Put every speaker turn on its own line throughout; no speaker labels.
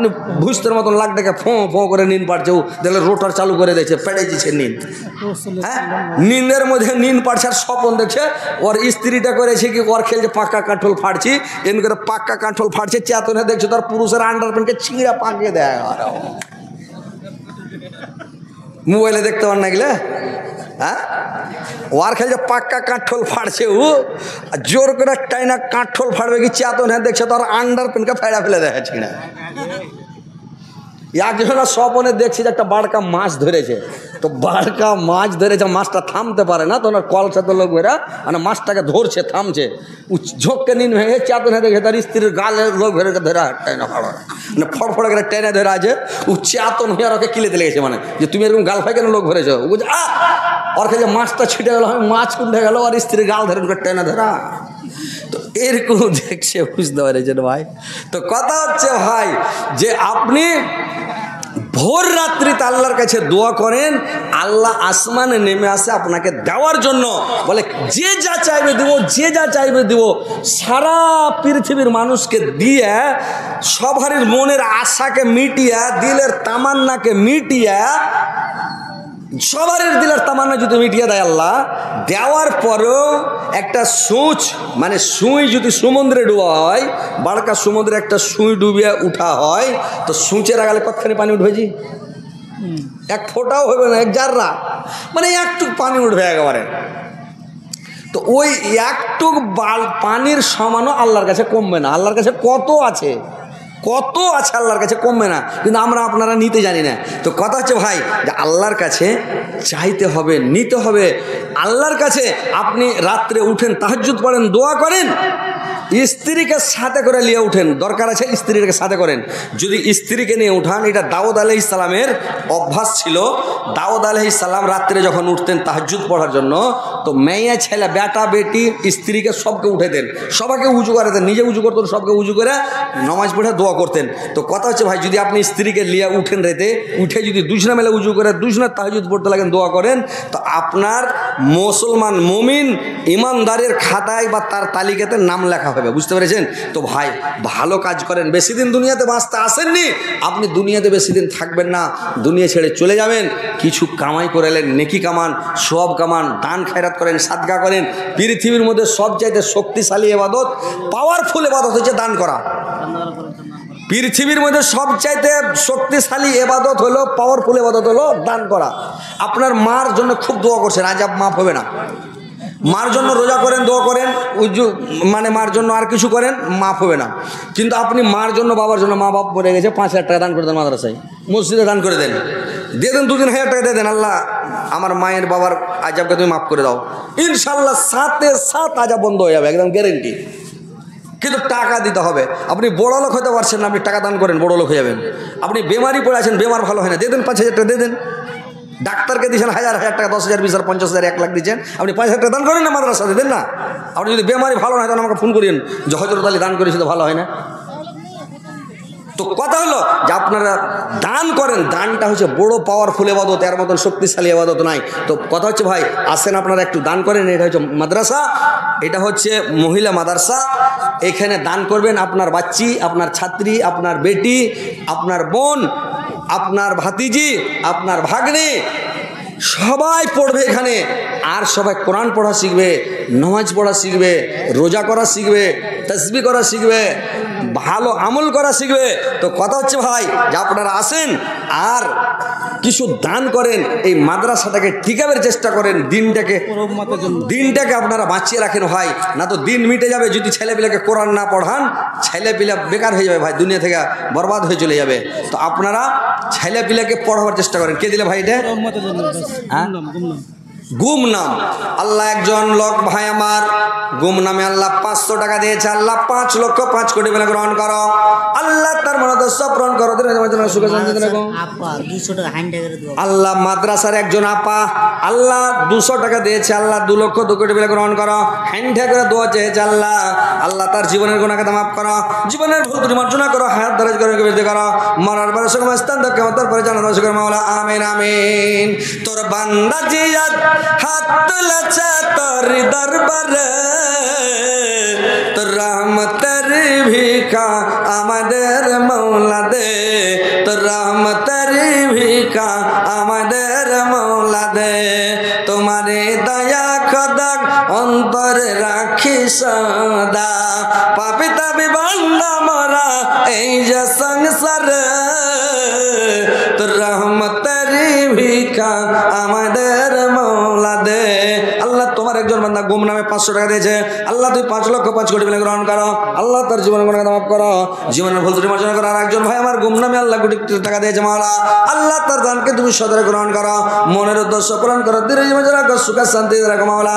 আপনি ভুস্তের মতন লাখ টাকা ফোঁ ফোঁ করে নিন পাড়ছে, দেখলে রোটার চালু করে দিয়েছে, পেড়ে দিচ্ছে নিন। হ্যাঁ, নিনের মধ্যে নিন পাড়ছে আর স্বপন দেখছে ওর স্ত্রীটা করেছে কি, ওর খেলছে পাক্কা কাঠল ফাড়ছি, এন করে পাক্কা কাঠল ফাড়ছে, চেতনে দেখছে তার পুরুষের আন্ডার প্যান্টকে ছিঁড়া পাকিয়ে দেয়। মোবাইলে দেখতে পান না গেলে, হ্যাঁ, ওর খেলছে পাক্কা কাঠল ফাড়ছে, ও জোর করে টাইনা কাঠল ফাড়বে কি, চেতনে দেখছে তার আন্ডার প্যান্টকে ফেড়া ফেলে দেয় ছিঁড়া। একজনের স্বপনে দেখছি যে একটা বাড়কা মাছ ধরেছে, তো বাড়কা মাছ ধরেছে, মাছটা থামতে পারে না, তো ওনার কলসা তো লোক বেরা মানে মাছটাকে ধরছে, থামছে, ঝোঁককে নিন ভেঙে চেতনে দেখে তার স্ত্রীর গালে লোক ধরে ধরে টেনে ফাড়া, মানে ফড়ফড়ে করে টেনে ধরে আছে, ও চেতন হয়ে আর ওকে কিলেতে লেগেছে, মানে যে তুমি এরকম গাল ফাই কেন লোক ধরেছো, ও বলছে ওর কাছে মাছটা ছিটে গেল, মাছ কুন্ঠে গেল, আর স্ত্রীর গাল ধরে টেনে ধরা। তো এরকম দেখছে, বুঝতে পেরেছেন ভাই। তো কথা হচ্ছে ভাই যে আপনি ভোর রাত্রিতে আল্লাহর কাছে দোয়া করেন, আল্লাহ আসমানে নেমে আসে আপনাকে দেওয়ার জন্য, বলে যে যা চাইবে দেবো, যে যা চাইবে দেবো। সারা পৃথিবীর মানুষকে দিয়ে সবার মনের আশাকে মিটিয়ে, দিলের তামান্নাকে মিটিয়ে, সবার দিলের তামান্না যদি মিটিয়ে দেয় আল্লাহ, দেওয়ার পরেও একটা সুঁচ মানে সুঁই যদি সমুদ্রে ডুবা হয়, বাড়কা সমুদ্রে একটা সুঁই ডুবিয়ে উঠা হয়, তো সুঁচের আগালে কতখানি পানি উঠবেছি, এক ফোঁটাও হবে না, এক জাররা, মানে একটুক পানি উঠবে একেবারে। তো ওই একটুক পানির সমানও আল্লাহর কাছে কমবে না। আল্লাহর কাছে কত আছে, কত আছে আল্লাহর কাছে, কমবে না, কিন্তু আমরা আপনারা নিতে জানি না। তো কথা হচ্ছে ভাই যে আল্লাহর কাছে চাইতে হবে, নিতে হবে। আল্লাহর কাছে আপনি রাত্রে উঠেন, তাহাজ্জুদ পড়েন, দোয়া করেন, স্ত্রীকে সাথে করে নিয়ে উঠেন, দরকার আছে স্ত্রীকে সাথে করেন। যদি স্ত্রীকে নিয়ে উঠান, এটা দাউদ আলাইহিস সালামের অভ্যাস ছিল। দাউদ আলাইহিস সালাম রাত্রে যখন উঠতেন তাহাজ্জুদ পড়ার জন্য, তো মেয়ে ছেলে বেটা বেটি স্ত্রীকে সবকে উঠে দেন, সবাইকে উঁচু করে দেন, নিজে উঁচু করতেন, সবকে উঁচু করে নামাজ পড়ে দোয়া করতেন। তো কথা হচ্ছে ভাই, যদি আপনি স্ত্রীকে নিয়ে উঠেন রেতে, উঠে যদি দুজনা মেলে উঁচু করে দুজনা তাহাজ্জুদ পড়তে লাগেন, দোয়া করেন, তো আপনার মুসলমান মুমিন ইমানদারের খাতায় বা তার তালিকাতে নাম লেখা হবে। বুঝতে পেরেছেন? তো ভাই ভালো কাজ করেন, বেশি দিন দুনিয়াতে বাঁচতে আসেননি, আপনি দুনিয়াতে বেশি দিন থাকবেন না, দুনিয়া ছেড়ে চলে যাবেন। কিছু কামাই করেলেন, নেকি কামান, সব কামান, দান খায়রাত করেন, সাদকা করেন। পৃথিবীর মধ্যে সবচাইতে শক্তিশালী ইবাদত, পাওয়ারফুল ইবাদত হচ্ছে দান করা। পৃথিবীর মধ্যে সবচাইতে শক্তিশালী ইবাদত হলো, পাওয়ারফুল ইবাদত হলো দান করা। আপনার মার জন্য খুব দোয়া করছেন, আজ মাফ হবে না। মার জন্য রোজা করেন, দোয়া করেন, মানে মার জন্য আর কিছু করেন, মাফ হবে না। কিন্তু আপনি মার জন্য, বাবার জন্য, মা বাপ মরে গেছে, 5,000 টাকা দান করে দেন, মাদ্রাসায় মসজিদে দান করে দেন, দিয়ে দেন 2-3 হাজার টাকা দিয়ে দেন, আল্লাহ আমার মায়ের বাবার আজাবকে তুমি মাফ করে দাও, ইনশাল্লাহ সাথে সাথ আজাব বন্ধ হয়ে যাবে, একদম গ্যারেন্টি। কিন্তু টাকা দিতে হবে। আপনি বড় লোক হতে পারছেন না, আপনি টাকা দান করেন, বড় লোক হয়ে যাবেন। আপনি বেমারি পড়ে আছেন, বেমার ভালো হয় না, দিয়ে দেন 5,000 টাকা দিয়ে দেন। ডাক্তারকে দিয়েছেন 1,000 টাকা, 10,000, 20,000, 50,000, 1 লাখ দিচ্ছেন, আপনি 5,000 টাকা দান করেন না, মাদ্রাসাতে দেন না। আপনি যদি বেমারি ভালো না হয়, তাহলে আমাকে ফোন করেন যে হযরত আলী দান করেছি তো ভালো হয় না। তো কথা হলো যে আপনারা দান করেন, দানটা হচ্ছে বড় পাওয়ারফুল ইবাদত, এর মতন শক্তিশালী ইবাদত নাই। তো কথা হচ্ছে ভাই আসেন আপনারা একটু দান করেন। এটা হচ্ছে মাদ্রাসা, এটা হচ্ছে মহিলা মাদ্রাসা, এখানে দান করবেন। আপনার বাচ্চি, আপনার ছাত্রী, আপনার বেটি, আপনার বোন, আপনার ভাতিজি, আপনার ভাগ্নে, সবাই পড়বে এখানে। আর সবাই কোরআন পড়া শিখবে, নামাজ পড়া শিখবে, রোজা করা শিখবে, তাসবিহ করা শিখবে, ভালো আমল করা শিখবে। তো কথা হচ্ছে ভাই যে আপনারা আসেন আর কিছু দান করেন, এই মাদ্রাসাটাকে টিকাবার চেষ্টা করেন, দিনটাকে আপনারা বাঁচিয়ে রাখেন ভাই, না তো দিন মিটে যাবে। যদি ছেলেপিলাকে কোরআন না পড়ান, ছেলেপিলা বেকার হয়ে যাবে ভাই, দুনিয়া থেকে বরবাদ হয়ে চলে যাবে। তো আপনারা ছেলেপিলাকে পড়াবার চেষ্টা করেন। কে দিলে ভাই এটা? গুমনাম। আল্লাহ একজন লোক ভাই আমার গুমনামে আল্লাহ 500 টাকা দিয়েছে। আল্লাহ 5,05,00,000 কোটি বলে গ্রহণ করো। আল্লাহ তার মনে সব গ্রহণ করো। আল্লাহ মাদ্রাসার একজন আপা আল্লাহ 200 টাকা দিয়েছে। আল্লাহ 2,02,00,000 কোটি বলে গ্রহণ করো। হ্যান্ডে করে দোয়া চেয়েছে আল্লাহ, আল্লাহ তার জীবনের গুনাহকে মাফ করো, জীবনের ভুল ত্রুটি মার্জনা করো, হায়াত দারাজ করে বৃদ্ধি করো, মরার পরে সকল স্থান থেকে মতার পরে জান্নাত শুকর মাওলা আমিন আমিন। তোর বান্দা জিয়াত হাত তুলেছে তোর দরবারে, তোর রহমতের ভিখা আমাদের মাওলা দে। তোর রহমতের ভিকা আমাদের মৌলা দে, তোমারে দয়া খোদা অন্তরে রাখি সদা, পাপী তাপী বান্দা মরা এই যে সংসারে, তোর রহমতের ভিকা আমাদের মৌলা দে। আল্লাহ তোমার একজন বান্দা গুমনামে 500 টাকা দিয়েছে, আল্লাহ তুই 5,05,00,000 মিলে গ্রহণ করো, আল্লাহ তার জীবনের গুনাহ মাফ করো, জীবনের ভুল ত্রুটি মার্জনা করো। আর একজন ভাই আমার গুমনামে আল্লাহ কোটি টাকা দিয়েছে মাওলা, আল্লাহ তার দানকে তুমি সদরে গ্রহণ করো, মনের উদ্দেশ্য পূরণ করো, দীর্ঘ জীবন রাখো, সুখ শান্তি রাখো মাওলা,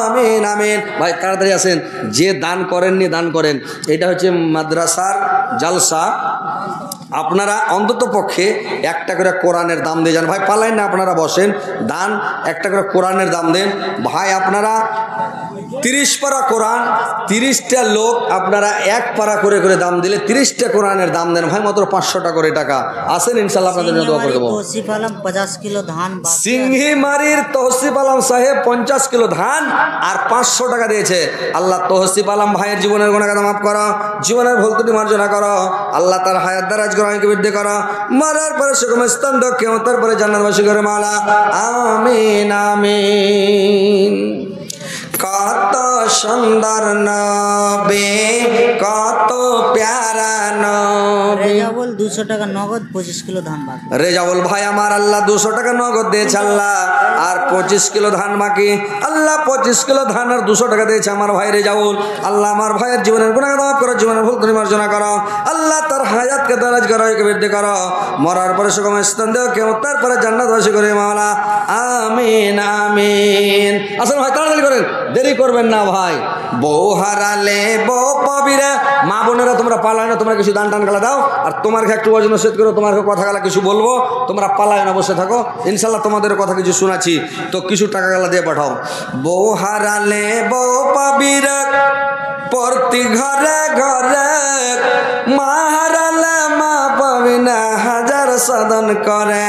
আমিন আমিন। ভাই তাড়াতাড়ি আসেন, যে দান করেননি দান করেন। এটা হচ্ছে মাদ্রাসার জালসা, আপনারা অন্তত পক্ষে একটা করে কোরআনের দাম দিয়ে যান। ভাই পালাইন না, আপনারা বসেন, দান একটা করে কোরআনের দাম দেন। ভাই আপনারা 30 পারা কোরআন, 30টা লোক আপনারা 1 পারা করে করে দাম দিলে 30টা কোরআনের দাম দেন ভাই, মাত্র 500 টাকা করে টাকা। আসেন ইনশাল্লাহ আপনাদের জন্য দোয়া করে দেবো।
তৌসিফ আলম 50 কিলো ধান,
সিংহিমারির তৌসিফ আলম সাহেব 50 কিলো ধান আর 500 টাকা দিয়েছে। আল্লাহ তৌসিফ আলম ভাইয়ের জীবনের গুনাহ মাফ করো, জীবনের ভুল ত্রুটি মার্জনা করো, আল্লাহ তার হায়াত দারাজ করো, বৃদ্ধি করো, মরার পরে সুগম স্থান দাও, কিয়ামতের পরে জান্নাতবাসী করে মাওলা, আমিন আমিন। কত সুন্দর নবী, কত প্যারা নবী।
রেজাউল 200 টাকা নগদ, 25 কিলো ধান বাকি।
রেজাউল ভাই আমার আল্লাহ 200 টাকা নগদ দিয়েছে আল্লাহ, আর 25 কিলো ধান বাকি। আল্লাহ 25 কিলো ধান আর 200 টাকা দিয়েছে আমার ভাই রেজাউল। আল্লাহ আমার ভাইয়ের জীবনের গুনাহ মাফ করো, জীবনের ভুল ত্রুটি মার্জনা করো, আল্লাহ তার হায়াতকে দারাজ করো, বৃদ্ধি করো, মরার পরে সুগম স্থান দাও, কিয়ামতের পরে জান্নাতবাসী করে মাওলা, আমিন আমিন। আসেন ভাই তাড়াতাড়ি করেন, দেরি করবেন না ভাই। বউ হারালে বউ পাবিরা, মা বোনেরা তোমরা পালায় না, তোমরা কিছু দান টান গালা দাও, আর তোমার একটু ওজন সেট করো, তোমার কথা গালা কিছু বলবো, তোমরা পালায় না বসে থাকো, ইনশাল্লাহ তোমাদের কথা কিছু শোনাচ্ছি, তো কিছু টাকা গালা দিয়ে পাঠাও। বউ হারালে বউ পাবিরা প্রতি ঘরে ঘরে, মা হারালে মা পাবি না হাজার সাধন করে।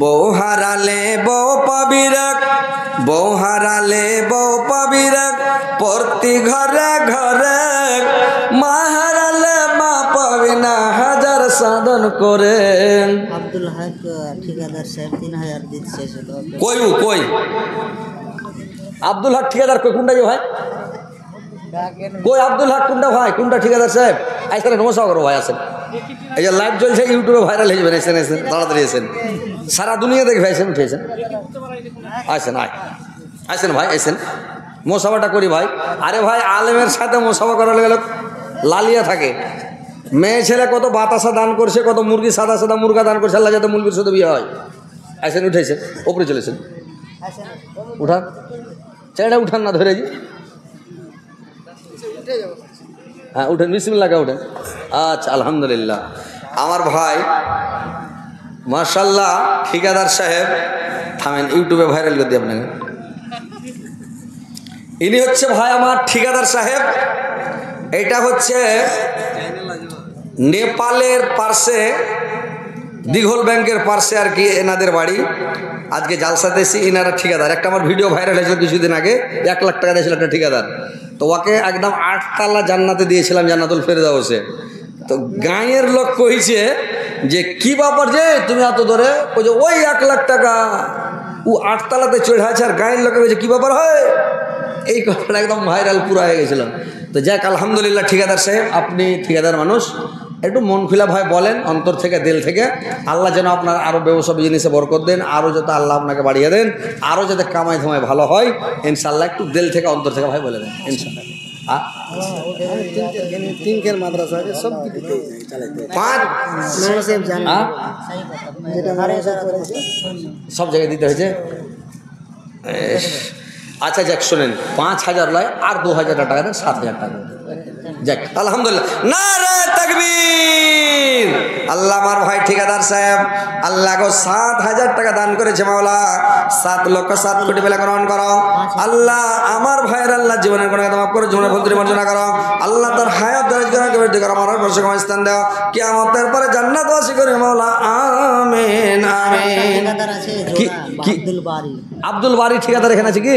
বউ হারালে বউ পাবিরা, বউ হারালে বউ পাবিরা প্রতি ঘরে ঘরে, মা হারালে মা পাবি না হাজার সাধন করে।
আব্দুল হক ঠিকাদার সাহেব 3000 দিচ্ছে।
কই কই আব্দুল হক ঠিকাদার কই, কোনটা ভাই? কই আব্দুল হক কোনটা ভাই, কোনটা ঠিকাদার সাহেব? আইসেন নমস্কার করো ভাই, আসেন, এই যে লাইভ চলছে ইউটিউবে ভাইরাল হয়ে যাবেন, এসেন এসেন তাড়াতাড়ি এসেন, সারা দুনিয়া দেখবে, এসেন উঠেছেন, আসেন আসেন ভাই, এসেন মোসাফাটা করি ভাই। আরে ভাই আলেমের সাথে মোসাফা করার গেলে লালিয়া থাকে। মেয়ে ছেলে কত বাতাসা দান করছে, কত মুরগি সাদা সাদা মুরগা দান করছে, আল্লাহ যাতে মুরগির সাথে বিয়ে হয়। আসেন উঠেছেন, ওপরে চলেছেন, উঠান চেড়া উঠান না ধরে, হ্যাঁ উঠেন, বিসমিল্লাহ উঠেন। আচ্ছা আলহামদুলিল্লাহ। আমার ভাই মাশাআল্লাহ ঠিকাদার সাহেব, থামেন ইউটিউবে ভাইরাল করে দিই আপনাকে। ইনি হচ্ছে ভাই আমার ঠিকাদার সাহেব, এটা হচ্ছে নেপালের পার্শ্বে, দিঘল ব্যাংকের পার্শ্বে আর কি এনাদের বাড়ি। আজকে জালসাতে এসে এনারা ঠিকাদার, একটা আমার ভিডিও ভাইরাল হয়েছিল কিছুদিন আগে, 1 লাখ টাকা দিয়েছিল একটা ঠিকাদার, তো ওকে একদম 8 তালা জান্নাতে দিয়েছিলাম, জান্নাতুল ফেরদাউসে। তো গাঁয়ের লোক কইছে যে কি ব্যাপার যে তুমি এত ধরে, ওই যে ওই 1 লাখ টাকা ও 8 তালাতে চড়ে আছে, আর গাঁয়ের লোকে বলছে কি ব্যাপার হয়, এই কথাটা একদম ভাইরাল পুরো হয়ে গেছিল। তো যাক আলহামদুলিল্লাহ ঠিকাদার সাহেব, আপনি ঠিকাদার মানুষ, একটু মন খুলা ভাই বলেন অন্তর থেকে, দিল থেকে, আল্লাহ যেন আপনার আরও ব্যবসা বিজনেসে বরকত দেন, আরও যাতে আল্লাহ আপনাকে বাড়িয়ে দেন, আরও যাতে কামাই ধমাই ভালো হয় ইনশাল্লাহ, একটু দিল থেকে অন্তর থেকে ভাই বলে দেন ইনশাল্লাহ। মাদ্রাসা সব জায়গায় দিতে হয়েছে। আচ্ছা যাক শোনেন, 5000 নয় আর 2000 টাকা দেন, 7000 টাকা যাক আলহামদুলিল্লাহ, নারে তাকবীর। আল্লাহ আমার ভাই ঠিকাদার সাহেব আল্লাহ গো 7000 টাকা দান করেছে মাওলা, 7,07,00,000 কোটি বেলা গ্রহণ করো। আল্লাহ আমার ভাইয়ের আল্লাহ জীবনের গুনাহ মাফ করো, জীবনের ভুল ত্রুটি মার্জনা করো, আল্লাহ তার হায়াত দারাজ করো, বৃদ্ধি করো, মরার পরে সুখময় স্থান দাও, কিয়ামতের পরে জান্নাতবাসী করে মাওলা, আমিন আমিন।
আব্দুল বারি,
আব্দুল বারি ঠিকাদার এখানে আছে কি?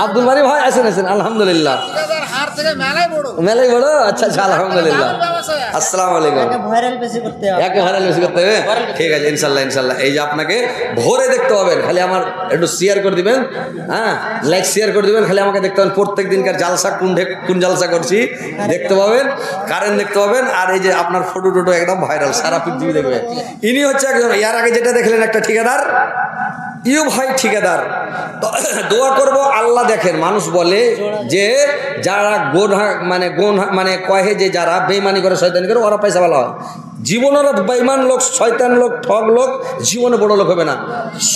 আব্দুল বারি ভাই আসেন আসেন আলহামদুলিল্লাহ। মেলাই বড়, আচ্ছা আচ্ছা, আলহামদুলিল্লাহ। আসসালামু আলাইকুম।
ভাইরাল বেশি করতে হবে।
একে ভাইরাল বেশি করতে হবে, ঠিক আছে, ইনশাল্লাহ ইনশাল্লাহ। এই যে আপনাকে ভোরে দেখতে পাবেন, খালি আমার একটু শেয়ার করে দিবেন, হ্যাঁ, লাইক শেয়ার করে দিবেন, খালি আমাকে দেখতে পাবেন প্রত্যেক দিনকার জালসা, কোন জালসা করছি দেখতে পাবেন, কারেন্ট দেখতে পাবেন। আর এই যে আপনার ফটো টটো একদম ভাইরাল, সারা পৃথিবী দেখবে। ইনি হচ্ছে একজন, ইয়ার আগে যেটা দেখলেন একটা ঠিকাদার, ইউ ভাই ঠিকাদার। তো দোয়া করব, আল্লাহ দেখেন, মানুষ বলে যে যারা মানে কহে যে যারা বেইমানি করে, শয়তানি করে, ওরা পয়সা ভালো হয়। জীবনের বেইমান লোক, শয়তান লোক, ঠগ লোক জীবনে বড় লোক হবে না।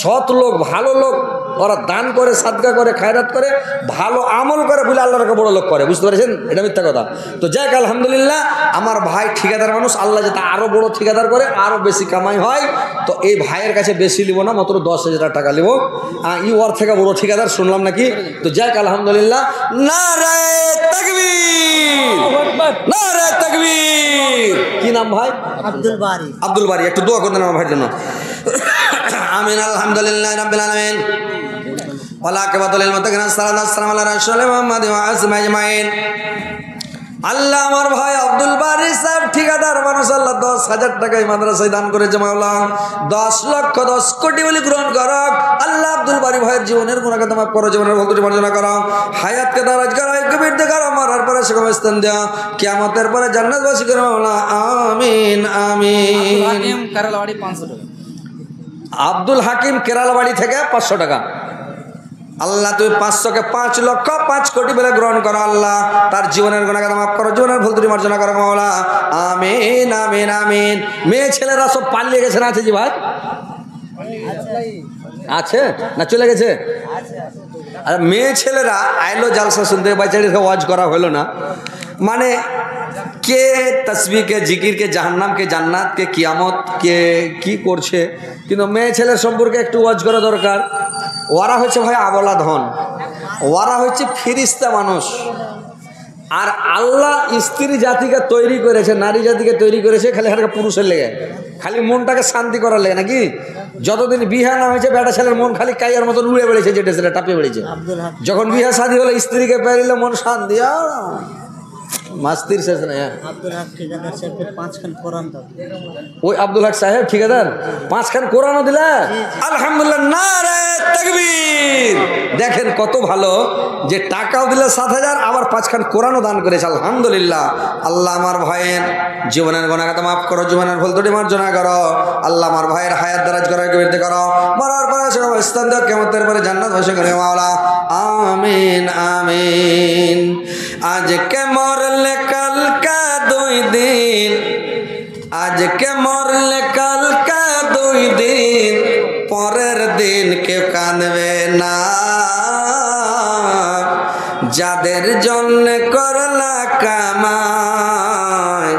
সৎ লোক, ভালো লোক, ওরা দান করে, সাদকা করে, খায়রাত করে, ভালো আমল করে বলে আল্লাহকে বড় লোক করে, বুঝতে পেরেছেন? এটা মিথ্যা কথা। তো যাক, আলহামদুলিল্লাহ, আমার ভাই ঠিকাদার মানুষ, আল্লাহ যাতে আরও বড় ঠিকাদার করে, আরও বেশি কামাই হয়। তো এই ভাইয়ের কাছে বেশি নিব না, মাত্র 10,000 টাকা নিব। ওর থেকে বড় ঠিকাদার শুনলাম নাকি। তো যাক, আলহামদুলিল্লাহ, নারায়ে তাকবীর, নারায়ে তাকবীর। কি নাম ভাই?
আব্দুল বারি।
আব্দুল বারি, একটু দোয়া করতেন আমার ভাইয়ের জন্য। আমিন, আলহামদুলিল্লাহ রাব্বিল আলামিন, ওয়ালা আকিবাতুল মুত্তাকিন, আসসালামু আলা রাসূলিল্লাহ মুহাম্মাদ ওয়া আসহাবিহি আজমাইন। আল্লাহ আমার ভাই আব্দুল বারি সাহেব ঠিকাদার মানুষ, আল্লাহ 10,000 টাকায় মাদ্রাসায় দান করেছে। মাওলা 10 লক্ষ 10 কোটি বলে গ্রহণ করক। আল্লাহ আব্দুল বারি ভাইয়ের জীবনের গুনাহকে মাফ করো, জীবনের ভুল ত্রুটি মার্জনা করো, হায়াতকে দারাজ করো, কবির দে করো, মরার পরে সেরকম স্থান দেও, কিয়ামতের পরে জান্নাতবাসী করো মাওলা। আমিন আমিন।
কেরালাবাড়ি 500 টাকা।
আব্দুল হাকিম কেরালাবাড়ি থেকে 500 টাকা। আল্লাহ তুমি 500কে 5 লক্ষ 5 কোটি বলে গ্রহণ করো। আল্লাহ তার জীবনের গুনাহকে মাফ করো, জীবনের ভুল ত্রুটি মার্জনা করো মাওলা। আমিন আমিন আমিন। মেয়ে ছেলেরা সব পালিয়ে গেছে না? আছে জি ভাই, আছে না চলে গেছে? আর মেয়ে ছেলেরা আইলো জালসা শুনতে, বাচ্চাদেরকে ওয়াজ করা হলো না। মানে কে তসবিহ, কে জিকির, কে জাহান্নাম, কে জান্নাত, কে কিয়ামত, কে কি করছে, কিন্তু মেয়ে ছেলের সম্পর্কে একটু ওয়াজ করা দরকার। ওরা হচ্ছে ভাই আবলা ধন, ওরা হচ্ছে ফিরিস্তা মানুষ। আর আল্লাহ স্ত্রী জাতিকে তৈরি করেছে, নারী জাতিকে তৈরি করেছে খালি হালকা পুরুষের লেগে, খালি মনটাকে শান্তি করার লেগে নাকি। যতদিন বিহা না হয়েছে বেটা ছেলের মন খালি কাইয়ার মতন উড়ে বেড়েছে, যেটা সেটা টাপিয়ে বেড়েছে। যখন বিহা শাদী হলো, স্ত্রীকে পেরিলে মন শান্তি, মাস্তির শেষ নাই।
আব্দুল হক ঠিকাদার সাহেবের 5 খান কোরআন দাও।
ওই আব্দুল হক সাহেব ঠিকাদার 5 খান কোরআনও দিলা, আলহামদুলিল্লাহ, নারায়ে তাকবীর। দেখেন কত ভালো যে টাকাও দিলে 7,000, আবার 5 খান কোরআনও দান করেছে, আলহামদুলিল্লাহ। আল্লাহ আমার ভাইয়ের জীবনের গুনাহকে মাফ করো, জীবনের ভুল ত্রুটি মার্জনা করো। আল্লাহ আমার ভাইয়ের হায়াত দারাজ করো, কবীরতে করো, মরার পরে সেরকম স্থান দাও, কিয়ামতের পরে জান্নাতবাসী করে মাওলা। আমিন আমিন। আজকে মরলে কালকা 2 দিন, আজকে মরলে কালকা 2 দিন, পরের দিন কেউ কাঁদবে না। যাদের জন্য করলা কামাই,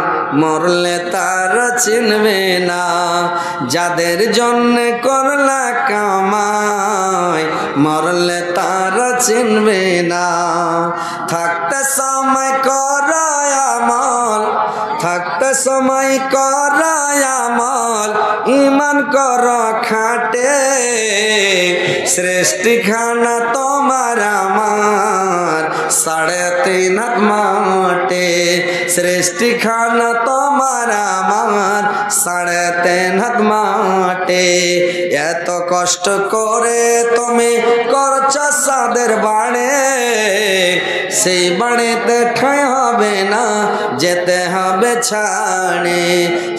মরলে তারা চিনবে না। যাদের জন্য করলা কামাই, মরলে তারা চিনবে না। থাকতে সময় করায় আমল, থাকতে সময় করায় আমল, ঈমান কর খাটে। সৃষ্টি খানা তোমার আমার, 3.5 হাত মাটে। সৃষ্টি খানা তোমার আমার, 3.5 হাত মাটে। এত কষ্ট করে তুমি করছ সাদের বাড়ে, সেই বাড়িতে ঠাঁই হবে না, যেতে হবে ছাড়ে।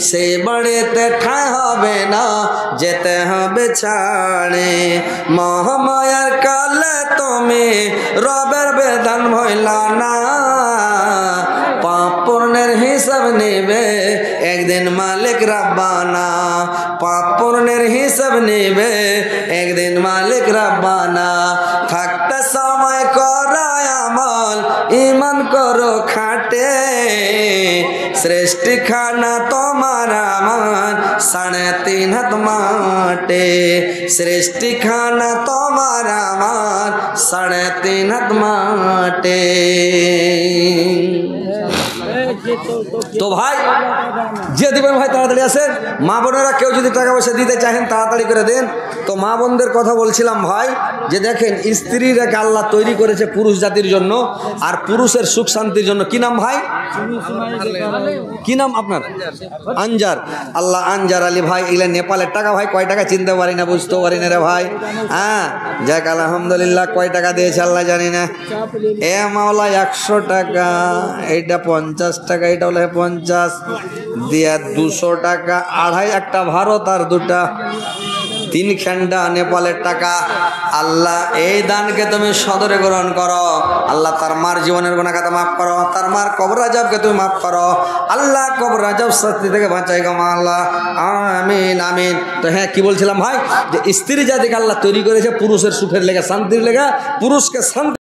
সেই বাড়িতে ঠাঁই হবে না, যেতে হবে ছাড়ে। মহামায়ার কালে তুমি রবের বেদান ভইলা না। পাপ পুণ্যের হিসাব নেবে একদিন মালিক রাব্বানা। পাপ পুণ্যের হিসাব নেবে একদিন মালিক রাব্বানা। থাকতে সময় করায় আমল, ঈমান করো খাটে। সৃষ্টি খানা তোমার আমার, 3.5 হাত মাটে। সৃষ্টি খানা তোমার আমার, 3.5 হাত মাটে। তো ভাই যে দিবেন ভাই তাড়াতাড়ি আসেন। মা বোনেরা কেউ যদি টাকা পয়সা দিতে চাহেন তাড়াতাড়ি করে দেন। তো মা বোনদের কথা বলছিলাম ভাই, যে দেখেন স্ত্রীরাকে আল্লাহ তৈরি করেছে পুরুষ জাতির জন্য, আর পুরুষের সুখ শান্তির জন্য। কি নাম ভাই? কি নাম আপনার? আনজার। আল্লাহ আনজার আলী ভাই, এগুলা নেপালের টাকা ভাই। কয় টাকা চিনতে পারি না, বুঝতেও পারি না রে ভাই। হ্যাঁ যাক আলহামদুলিল্লাহ। কয় টাকা দিয়েছে আল্লাহ জানি না। এ মাওলা 100 টাকা, এইটা 50 টাকা, এটা হলো 50 দিয়া 200 টাকা, আড়াই একটা ভারত আর দুটা 3 খেন্ডা নেপালের টাকা। আল্লাহ এই দানকে তুমি সদরে গ্রহণ করো। আল্লাহ তার মার জীবনের গুনাহ খাতা মাফ করো, তার মার কবর আযাবকে তুমি মাফ করো। আল্লাহ কবর আযাব শাস্তি থেকে বাঁচাই গো মা আল্লাহ, আমিন আমিন। তো হ্যাঁ কি বলছিলাম ভাই, যে স্ত্রী জাতিকে আল্লাহ তৈরি করেছে পুরুষের সুখের লেগে, শান্তির লেগে, পুরুষকে শান্তি